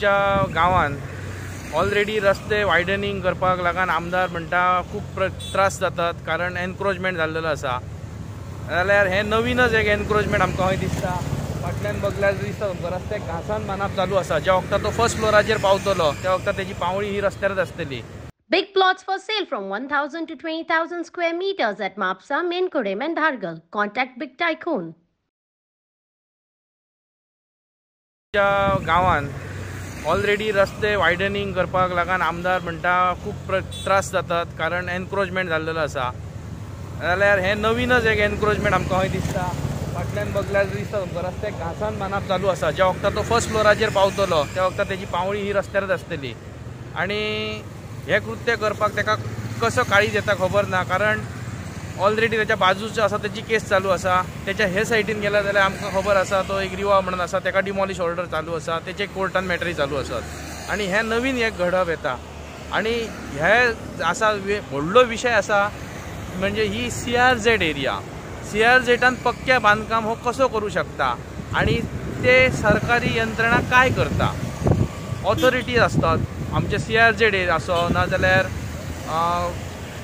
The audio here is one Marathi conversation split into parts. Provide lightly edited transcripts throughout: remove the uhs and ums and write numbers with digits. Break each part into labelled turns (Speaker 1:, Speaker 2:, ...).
Speaker 1: आमच्या गांवांत ऑलरेडी रस्ते वायडनिंग करपाक लागून आमदार म्हणटा खूब त्रास जातात कारण एनक्रोचमेंट जाल्लेलो आसा। जाल्यार हे नवीनच एक एनक्रोचमेंट आमकां खंय दिसता। फाटल्यान बघल्यार दिसता तुमकां रस्त्याक घासान बांदप चालू आसा। ज्या वक्तार तो फर्स्ट फ्लोराचेर पावतलो त्या वक्तार तेजी पावळी ही रस्त्यारच आसतली।
Speaker 2: Big plots for sale from 1,000 to 20,000 square meters at Mapsa, Menkodem and Dhargal. Contact Big Tycoon.
Speaker 1: गांवांत ऑलरेडी रस्ते वायडनिंग करपाक लागून आमदार म्हणटा खूब त्रास जातात कारण एनक्रोचमेंट जाल्लेलो आसा। जाल्यार हे नवीनच एक एनक्रोचमेंट आमकां खंय दिसता। फाटल्यान बघल्यार दिसता तुमकां रस्त्याक घासान बांदप चालू आसा। ज्या वक्तार तो फर्स्ट फ्लोराचेर पावतलो त्या वक्तार तेजी पावळी ही रस्त्यारच आसतली आनी हे कृत्य करपाक तेका कसो काळीज येता खबर ना कारण ऑलरेडी त्याच्या बाजूचे आसा त्याची केस चालू आसा। त्याच्या हे सायडीन गेला जाल्यार आमकां खबर आसा तो एक रिवा म्हणून आसा तेका डिमॉलिश ऑर्डर चालू आसा। तेचे कोर्टान मॅटरी चालू आसात आनी हे नवीन एक घडप येता आनी हे आसा व्हडलो विशय आसा म्हणजे ही CRZ एरिया। CRZान पक्क्या बांदकाम हो कसो करू शकता आणि ते सरकारी यंत्रणा काय करता। ऑथॉरिटीज असतात आमचे CRZ आसो ना जाल्यार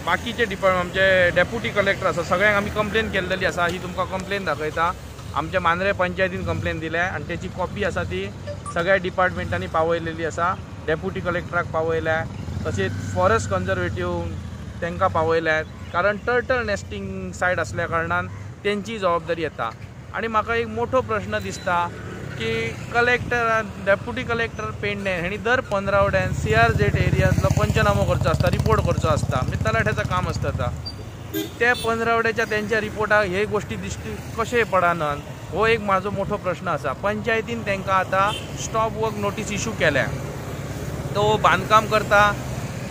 Speaker 1: बाकीचे डिपार्टमेंट आमचे डेप्युटी कलेक्टर आसा सगळ्यांक आमी कंप्लेन केल्लेली आसा। ही तुमकां कंप्लेन दाखयता। आमच्या मांद्रे पंचायतीन कंप्लेन दिल्या आणि त्याची कॉपी आसा ती सगळ्या डिपार्टमेंटांनी पावयलेली आसा। डेप्युटी कलेक्टराक पावयल्या तशेंच फॉरेस्ट कन्जर्वेटिव्ह तांकां पावयल्यात कारण टर्टल नेस्टिंग सायट असल्या कारणान त्यांची जबाबदारी येता। आणि म्हाका एक मोठो प्रश्न दिसता की कलेक्टर डेप्युटी कलेक्टर पेडणे हांणी दर 15 CRZ एरियांतलो पंचनामो करचो आसता रिपोर्ट करचो आसता म्हणजे तलाठ्याचं काम आसता। त्या 15 त्यांच्या रिपोर्टाक हे गोष्टी दिश्टी कशे पडनात हो एक माझो मोठो प्रश्न आसा। पंचायतीन तांकां आतां स्टॉप वर्क नोटीस इश्यू केल्या। तो बांदकाम करता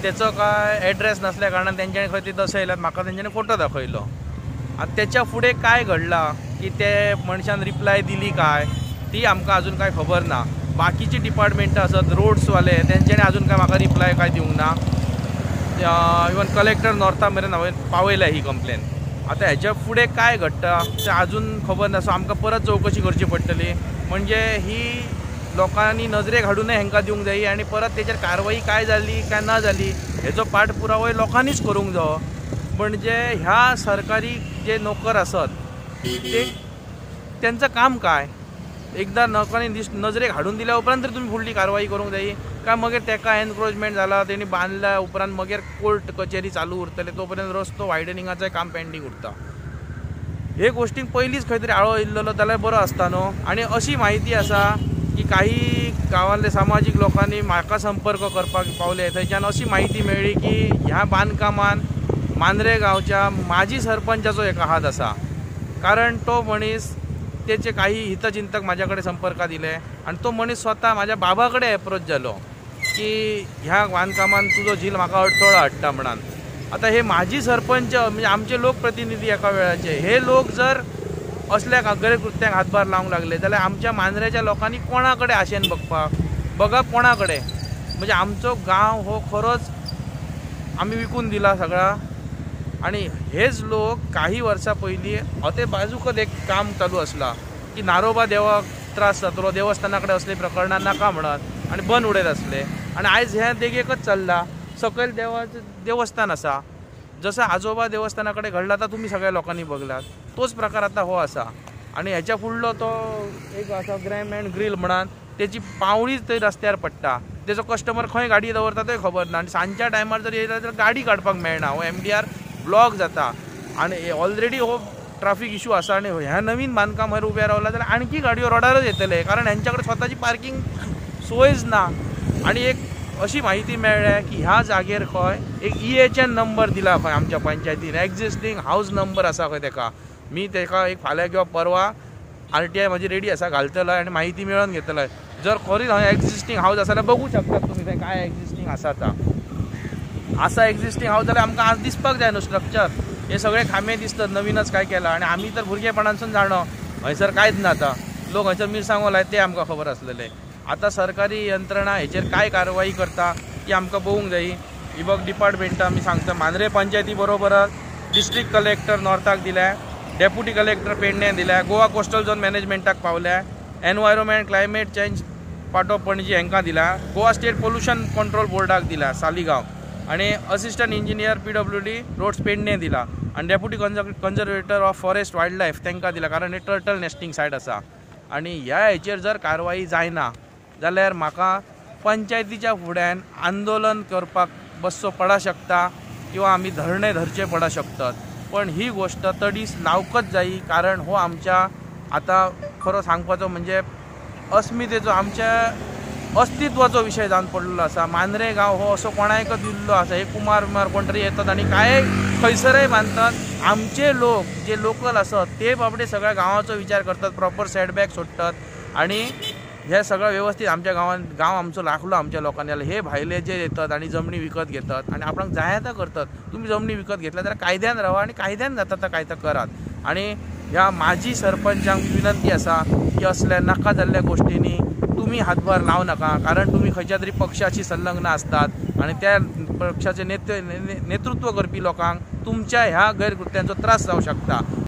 Speaker 1: त्याचो काय एड्रेस नसल्या कारणान तेंच्यांनी खंय ते दसयल्यात म्हाका तेंच्यांनी फोटो दाखयलो। आतां त्याच्या फुडें काय घडलां की ते मनशान रिप्लाय दिली काय ती आमकां अजून काय खबर ना। बाकीची डिपार्टमेंटां आसात रोड्सवाले तेंच्यांनी अजून काय म्हाका रिप्लाय काय दिवंक ना। इवन कलेक्टर नॉर्था मेरेन हांवें पावयल्या ही कंप्लेन। आतां हेच्या फुडें काय घडटा तें अजून खबर ना। सो आमकां परत चवकशी करची पडटली म्हणजे ही लोकांनी नजरेक हाडूनय हांकां दिवंक जायी आणि परत तेचेर कारवाई काय जाली काय ना जाली हेचो पाठपुरावो लोकांनीच करूंक जायो। म्हणजे ह्या सरकारी जे नोकर आसत ते त्यांचं काम काय एकदा लोकांनी नजरेक हाडून दिल्या उपरांत तर तुम्ही फुडली कारवाई करूंक जायी काय मागीर तेका एनक्रोचमेंट जाला तेणी बांदल्या उपरांत मागीर कोर्ट कचेरी चालू उरतले तोपर्यंत रस्तो वायडनिंगाचो काम पेंडींग उरता। हे गोष्टीक पयलींच खंय तरी आळो इल्लो जाल्यार बरो आसता न्हू। आणि अशी माहिती आसा की काही गांवांतले सामाजीक लोकांनी म्हाका संपर्क करपाक पावले थंयच्यान अशी माहिती मेळ्ळी की ह्या बांदकामान मांद्रे गांवच्या माजी सरपंचाचो एक हात आसा कारण तो मनीस तेचे काही हितचिंतक माझ्याकडे संपर्कात दिले आणि तो मनीस स्वतः माझ्या बाबाकडे अप्रोच जालो की ह्या बांदकामान तुझो झील म्हाका अडथळो हाडटा म्हणून। आता हे माजी सरपंच म्हणजे आमचे लोकप्रतिनिधी एका वेळाचे हे लोक जर असल्या कागरे कृत्यांक हातभार लावंक लागले जाल्यार आमच्या मांद्रेच्या लोकांनी कोणाकडे आशेन बघप कोणाकडे म्हणजे आमचो गांव हो खरोच आम्ही विकून दिला सगळा। आणि हेच लोक काही वर्सां पयलीं अते बाजूकच एक काम चालू आसला की नारोबा देवाक त्रास जातलो देवस्थानाकडे असले प्रकरणां नाका म्हणत आणि बंद उडयत आसले आणि आयज हे देगेकच चल्ला। सकयल देवस्थान आसा जसं आजोबा देवस्थानाकडे घडला तर तुम्ही सगळ्या लोकांनी बघलात तोच प्रकार आता हो आसा। आणि ह्याच्या फुडलो तो एक आसा ग्रॅम अँड ग्रिल म्हणून त्याची पावळीच थंय रस्त्यार पडटा। तेजो कस्टमर खंय गाडी दवरता तें खबर ना आणि सांजच्या टायमार जर येयला जाल्यार गाडी काडपाक मेळना हो MDR ब्लॉक जाता आणि ऑलरेडी हो ट्रॅफिक इश्यू आसा। आणि ह्या नवीन बांदकाम हेर उबे रावला जाल्यार आणखी गाडयो रोडारच येतले कारण हेंच्याकडे स्वताची पार्किंग सोयच ना। आणि एक अशी माहिती मेळ्ळ्या की ह्या जागेर खंय एक EHN नंबर दिला खंय आमच्या पंचायतीन एक्झिस्टिंग हाऊस नंबर आसा खंय तेका मी तेका एक फाल्यां किंवा परवा RTI म्हजी रेडी आसा घालतलो आणि माहिती मेळोवन घेतलो। जर खरीच हांव एक्झिस्टिंग हाऊस आसा जाल्यार बघू शकतात तुम्ही थंय काय एक्झिस्टिंग आसा आसा एक्झिस्टिंग हाऊस जाल्यार आमकां आज दिसपाक जाय न्हू स्ट्रक्चर हे सगळे खांबे दिसतात नवीनच काय केला आणि आम्ही तर भुरगेपणांसून जाणो हयसर कांयच ना। आता लोक हयसर मिरसांगो लायत ते आमकां खबर आसलेले। आता सरकारी यंत्रणा हेचेर काय कारवाई करता ती आमकां पळोवंक जायी। विभाग डिपार्टमेंटा आमी सांगता मांद्रे पंचायती बरोबरच डिस्ट्रिक्ट कलेक्टर नॉर्थाक दिल्या डेप्युटी कलेक्टर पेडणे दिल्या गोवा कोस्टल झोन मॅनेजमेंटाक पावल्या environment climate change part of Panaji हांकां दिला, गोवा स्टेट पोल्युशन कंट्रोल बोर्डाक दिला सालिगांव, आणि assistant engineer PWD roads Pernem दिला, आणि deputy conservator of forest wildlife तांकां दिला, कारण हे टर्टल नेस्टिंग सायट आसा. आणि ह्या हेचेर जर कारवाई जायना जाल्यार म्हाका पंचायतीच्या फुड्यान आंदोलन करपाक बसचो पडा शकता किंवा आमी धरणे धरचे पडा शकतात. पण ही गोष्ट तडीस लावकच जायी, कारण हो आमच्या आता खरो सांगपाचो म्हणजे अस्मितेचो, आमच्या अस्तित्वाचो विषय जावन पडलेलो आसा. मांद्रे गांव हो असो कोणायकच दिल्लो आसा, हे कुमार कोण तरी येतात आनी काय खंयसरय बांदतात. आमचे लोक जे लोकल आसत ते बाबडे सगळ्या गांवाचो विचार करतात, प्रॉपर सेटबॅक सोडटात, आणि हे सगळं व्यवस्थित आमच्या गांव आमचो लागलो आमच्या लोकांनी. जाल्यार हे भायले जे येतात आणि जमनी विकत घेतात आणि आपणाक जाय ते करतात. तुम्ही जमनी विकत घेतल्या जाल्यार कायद्यान रावा आणि कायद्यान जाता तर काय तर करात. आणि ह्या माजी सरपंचांक विनंती आसा की असल्या नाका जाल्ल्या गोष्टींनी तुम्ही हातभार लावू नका, कारण तुम्ही खंयच्या तरी पक्षाची संलग्न असतात आणि त्या पक्षाचे नेतृत्व करपी लोकांक तुमच्या ह्या गैरकृत्यांचो त्रास जावं शकता.